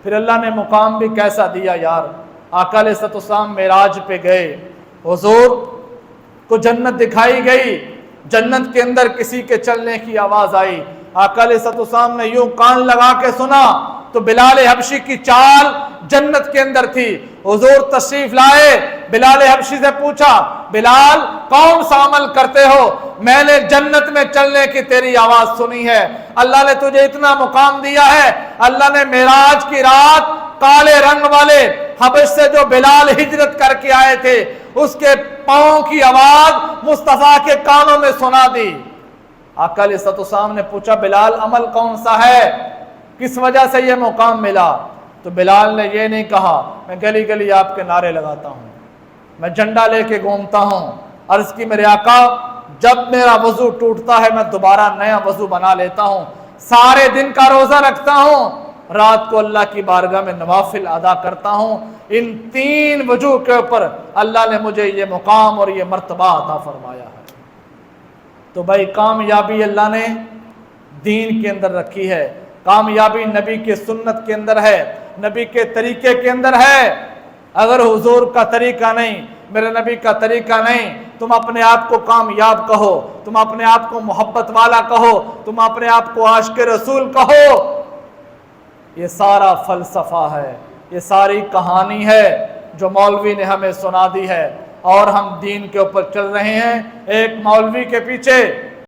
پھر اللہ نے مقام بھی کیسا دیا یار، آقا علیہ الصلوۃ والسلام معراج پہ گئے، حضور کو جنت دکھائی گئی، جنت کے اندر کسی کے چلنے کی آواز آئی، آقا علیہ الصلوۃ والسلام نے یوں کان لگا کے سنا تو بلال حبشی کی چال جنت کے اندر تھی۔ حضور تشریف لائے، بلال حبشی سے پوچھا، بلال کون سا عمل کرتے ہو؟ میں نے جنت میں چلنے کی تیری آواز سنی ہے، اللہ نے تجھے اتنا مقام دیا ہے۔ اللہ نے معراج کی رات کالے رنگ والے حبش سے جو بلال ہجرت کر کے آئے تھے اس کے پاؤں کی آواز مصطفیٰ کے کانوں میں سنا دی۔ آقا علیہ الصلوۃ والسلام نے پوچھا، بلال عمل کون سا ہے، کس وجہ سے یہ مقام ملا؟ تو بلال نے یہ نہیں کہا میں گلی گلی آپ کے نعرے لگاتا ہوں، میں جھنڈا لے کے گھومتا ہوں۔ عرض کی میرے آقا جب میرا وضو ٹوٹتا ہے میں دوبارہ نیا وضو بنا لیتا ہوں، سارے دن کا روزہ رکھتا ہوں، رات کو اللہ کی بارگاہ میں نوافل ادا کرتا ہوں، ان 3 وجوہ کے اوپر اللہ نے مجھے یہ مقام اور یہ مرتبہ عطا فرمایا ہے۔ تو بھائی کامیابی اللہ نے دین کے اندر رکھی ہے، کامیابی نبی کے سنت کے اندر ہے، نبی کے طریقے کے اندر ہے۔ اگر حضور کا طریقہ نہیں، میرے نبی کا طریقہ نہیں، تم اپنے آپ کو کامیاب کہو، تم اپنے آپ کو محبت والا کہو، تم اپنے آپ کو عاشق رسول کہو، یہ سارا فلسفہ ہے، یہ ساری کہانی ہے جو مولوی نے ہمیں سنا دی ہے، اور ہم دین کے اوپر چل رہے ہیں۔ ایک مولوی کے پیچھے